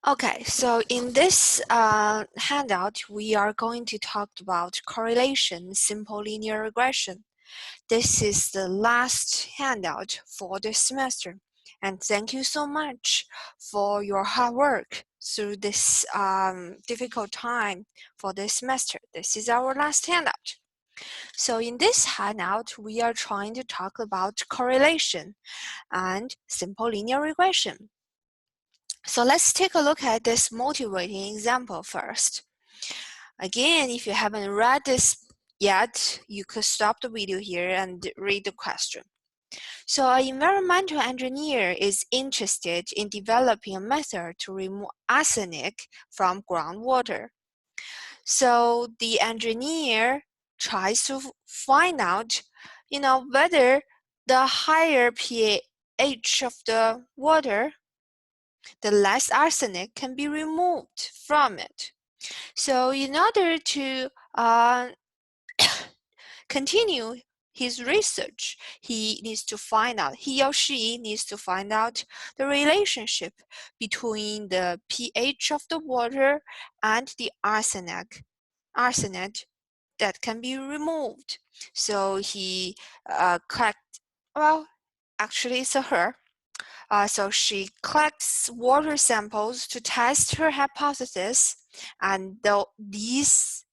Okay, so in this handout, we are going to talk about correlation, simple linear regression. This is the last handout for this semester. And thank you so much for your hard work through this difficult time for this semester. This is our last handout. So in this handout, we are trying to talk about correlation and simple linear regression. So let's take a look at this motivating example first. Again, if you haven't read this yet, you could stop the video here and read the question. So an environmental engineer is interested in developing a method to remove arsenic from groundwater. So the engineer tries to find out, whether the higher pH of the water, the less arsenic can be removed from it. So in order to continue his research, he or she needs to find out the relationship between the pH of the water and the arsenic that can be removed. So he actually it's a her. So she collects water samples to test her hypothesis, and these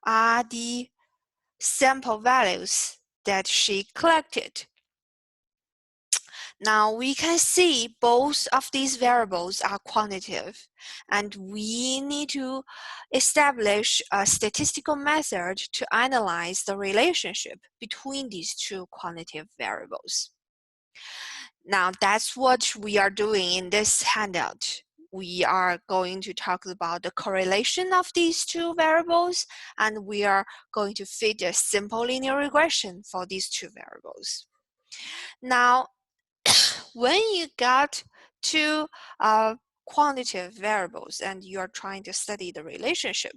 are the sample values that she collected. Now we can see both of these variables are quantitative, and we need to establish a statistical method to analyze the relationship between these two quantitative variables. Now that's what we are doing in this handout. We are going to talk about the correlation of these two variables, and we are going to fit a simple linear regression for these two variables. Now, when you got two quantitative variables and you are trying to study the relationship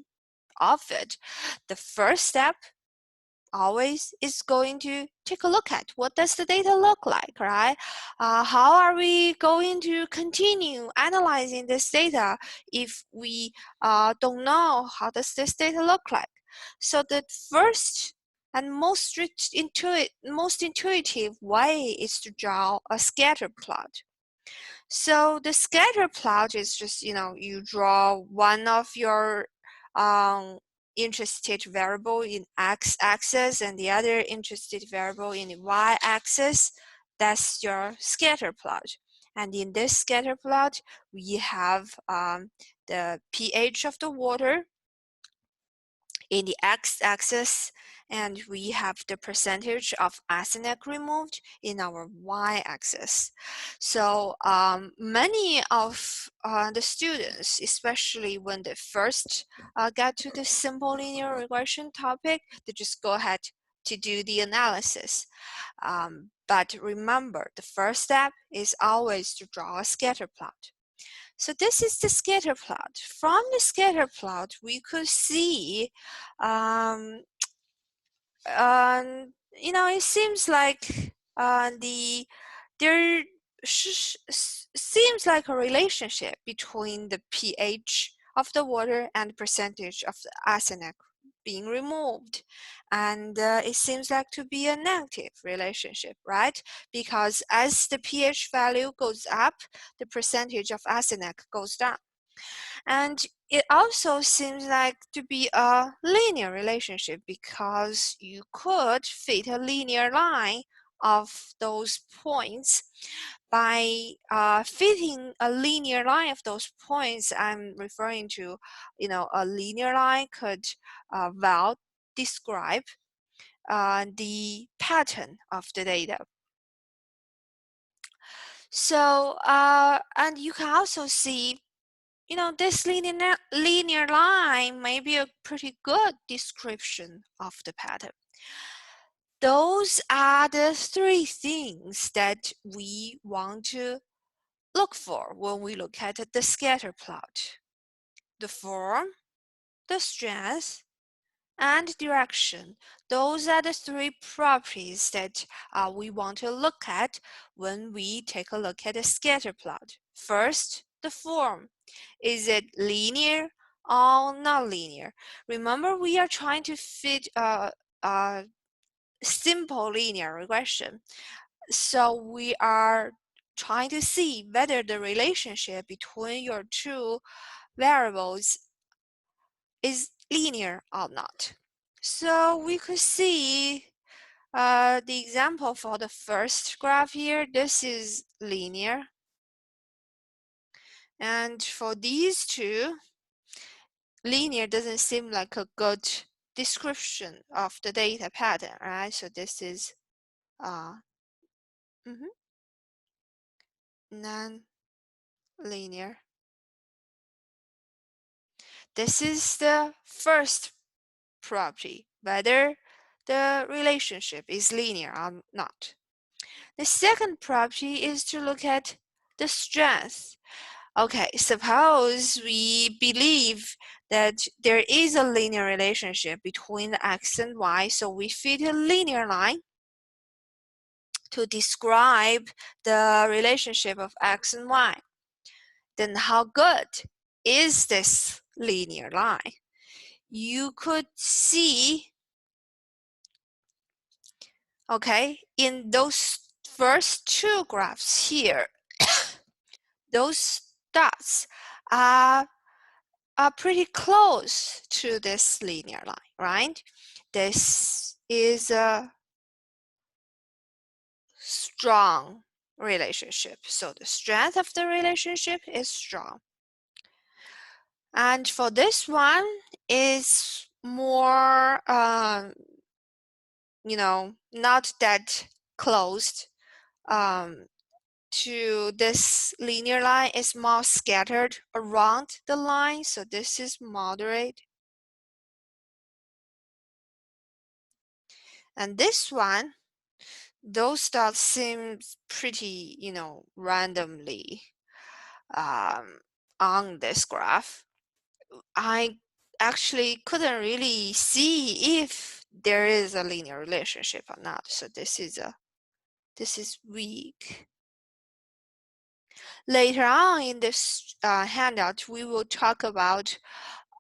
of it, the first step always is going to take a look at what does the data look like, right? How are we going to continue analyzing this data if we don't know how does this data look like? So the first and most intuitive way is to draw a scatter plot. So the scatter plot is just, you draw one of your interested variable in x-axis and the other interested variable in the y-axis. That's your scatter plot. And in this scatter plot, we have the pH of the water in the x-axis, and we have the percentage of arsenic removed in our y-axis. So many of the students, especially when they first get to the simple linear regression topic, they just go ahead to do the analysis. But remember, the first step is always to draw a scatter plot. So this is the scatter plot. From the scatter plot, we could see, it seems like there seems like a relationship between the pH of the water and percentage of the arsenic being removed, and it seems like to be a negative relationship, right? Because as the pH value goes up, the percentage of arsenic goes down. And it also seems like to be a linear relationship, because you could fit a linear line of those points. By fitting a linear line of those points, I'm referring to, a linear line could well describe the pattern of the data. So, and you can also see, this linear line may be a pretty good description of the pattern. Those are the three things that we want to look for when we look at the scatter plot: the form, the strength, and direction. Those are the three properties that we want to look at when we take a look at the scatter plot. First, the form. Is it linear or nonlinear? Remember, we are trying to fit a simple linear regression. So we are trying to see whether the relationship between your two variables is linear or not. So we could see the example for the first graph here. This is linear. And for these two, linear doesn't seem like a good description of the data pattern, right? So this is non-linear. This is the first property, whether the relationship is linear or not. The second property is to look at the strength. Okay, suppose we believe that there is a linear relationship between the x and y, so we fit a linear line to describe the relationship of x and y. Then how good is this linear line? You could see, okay, in those first two graphs here, those dots are pretty close to this linear line, right? This is a strong relationship. So the strength of the relationship is strong. And for this one is more, not that close to this linear line. Is more scattered around the line. So this is moderate. And this one, those dots seem pretty, randomly on this graph. I actually couldn't really see if there is a linear relationship or not. So this is weak. Later on in this handout, we will talk about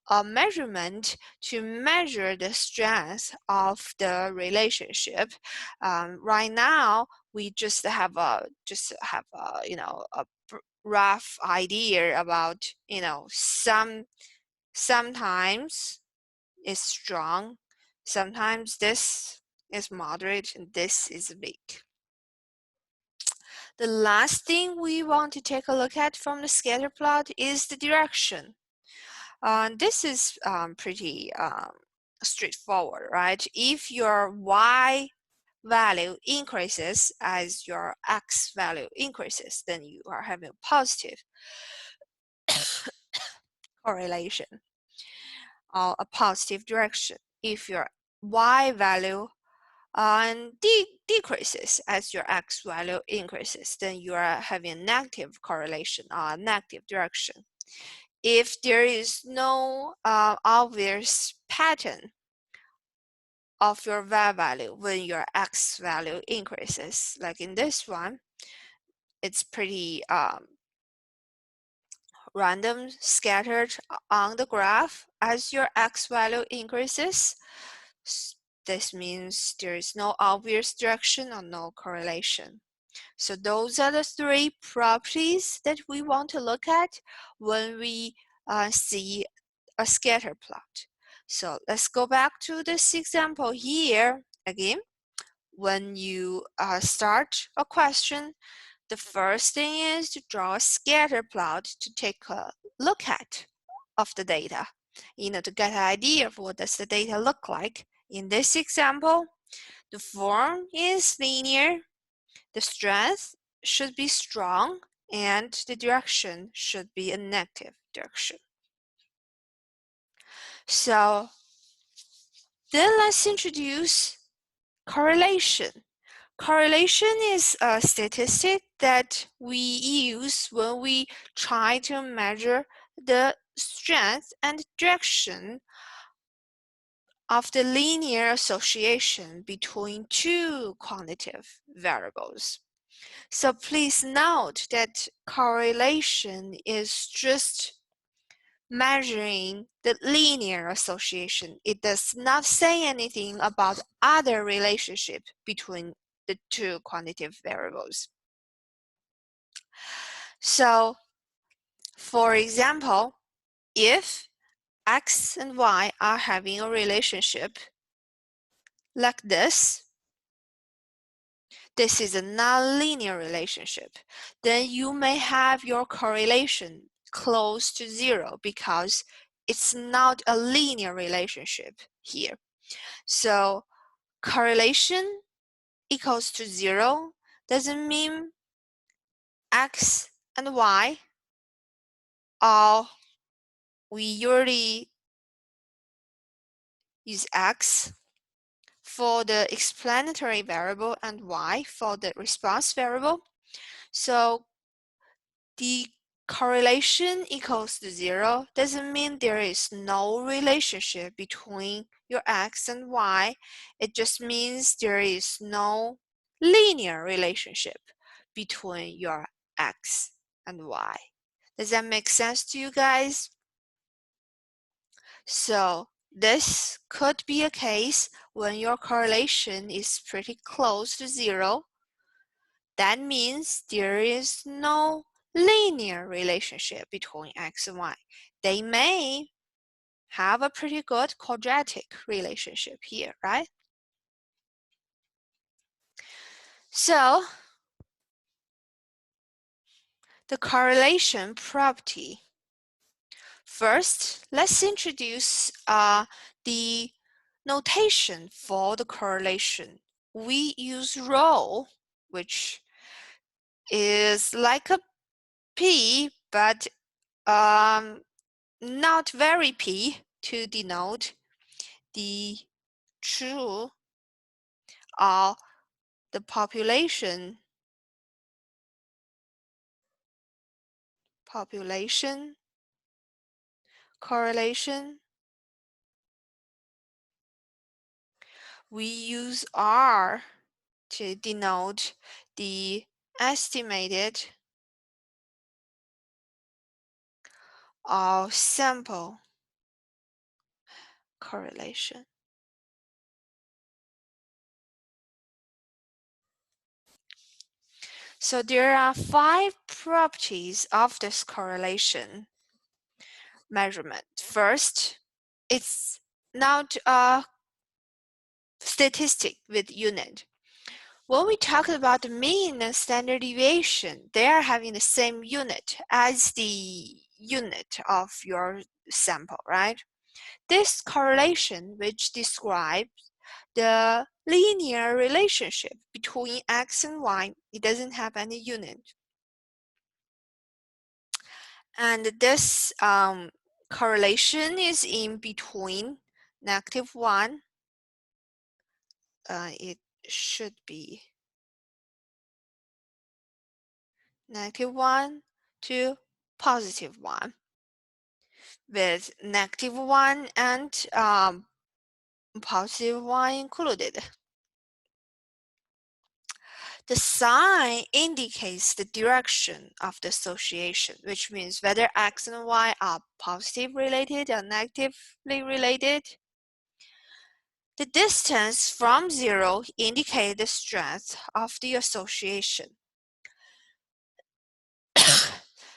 a measurement to measure the strength of the relationship. Right now, we just have a rough idea about sometimes it's strong, sometimes this is moderate, and this is weak. The last thing we want to take a look at from the scatter plot is the direction. This is pretty straightforward, right? If your y value increases as your x value increases, then you are having a positive correlation or a positive direction. If your y value decreases as your x value increases, then you are having a negative correlation or a negative direction. If there is no obvious pattern of your y value when your x value increases, like in this one, it's pretty random, scattered on the graph as your x value increases. This means there is no obvious direction or no correlation. So those are the three properties that we want to look at when we see a scatter plot. So let's go back to this example here again. When you start a question, the first thing is to draw a scatter plot to take a look at of the data, to get an idea of what does the data look like. In this example, the form is linear, the strength should be strong, and the direction should be a negative direction. So then let's introduce correlation. Correlation is a statistic that we use when we try to measure the strength and direction of the linear association between two quantitative variables. So please note that correlation is just measuring the linear association. It does not say anything about other relationship between the two quantitative variables. So, for example, if x and y are having a relationship like this is a nonlinear relationship, then you may have your correlation close to 0 because it's not a linear relationship here. So correlation equals to 0 doesn't mean x and y are, we usually use x for the explanatory variable and y for the response variable. So the correlation equals to 0 doesn't mean there is no relationship between your x and y. It just means there is no linear relationship between your x and y. Does that make sense to you guys? So this could be a case when your correlation is pretty close to 0. That means there is no linear relationship between x and y. They may have a pretty good quadratic relationship here, right? So the correlation property. First, let's introduce the notation for the correlation. We use rho, which is like a p, but not very p, to denote the true or the population correlation. We use R to denote the estimated or sample correlation. So there are 5 properties of this correlation measurement. First, it's not a statistic with unit. When we talk about the mean and standard deviation, they are having the same unit as the unit of your sample, right? This correlation, which describes the linear relationship between x and y, it doesn't have any unit. And this correlation is in between -1, it should be -1 to +1, with -1 and +1 included. The sign indicates the direction of the association, which means whether x and y are positively related or negatively related. The distance from 0 indicates the strength of the association.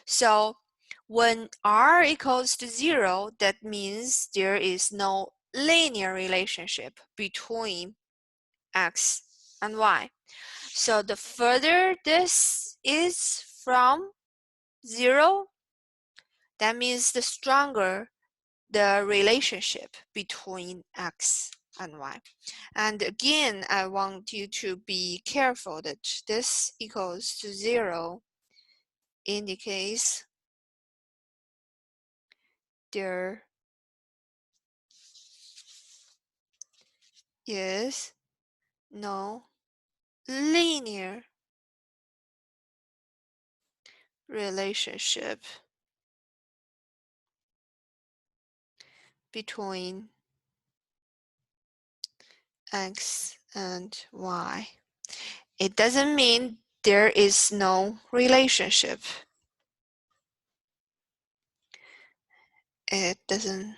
So when r equals to 0, that means there is no linear relationship between x and y. So the further this is from 0, that means the stronger the relationship between x and y. And again, I want you to be careful that this equals to 0 indicates there is no linear relationship between x and y. It doesn't mean there is no relationship. It doesn't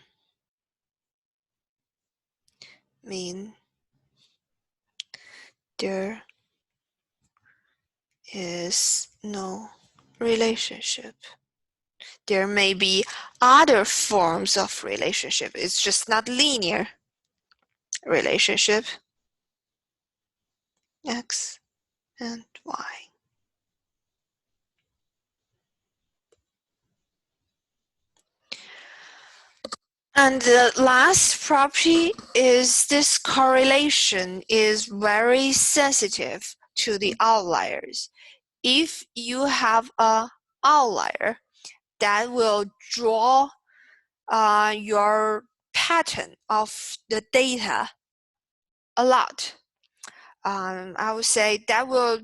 mean there is no relationship. There may be other forms of relationship. It's just not linear relationship. X and Y. And the last property is this correlation is very sensitive to the outliers. If you have an outlier, that will draw your pattern of the data a lot. I would say that will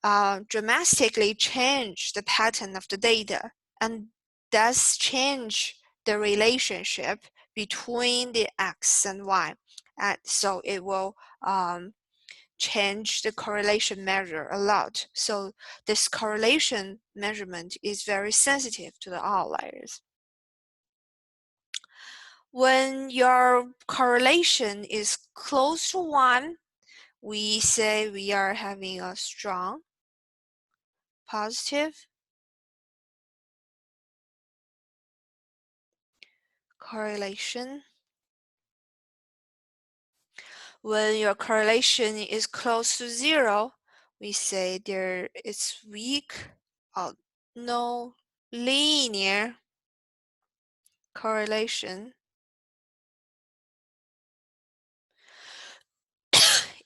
dramatically change the pattern of the data and thus change the relationship between the X and Y. And so it will change the correlation measure a lot. So this correlation measurement is very sensitive to the outliers. When your correlation is close to 1, we say we are having a strong positive correlation. When your correlation is close to 0, we say there is weak or no linear correlation.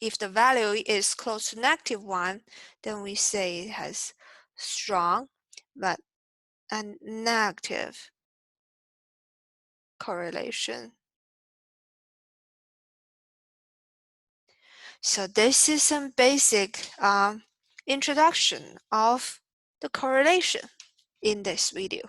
If the value is close to -1, then we say it has strong but a negative correlation. So this is some basic introduction of the correlation in this video.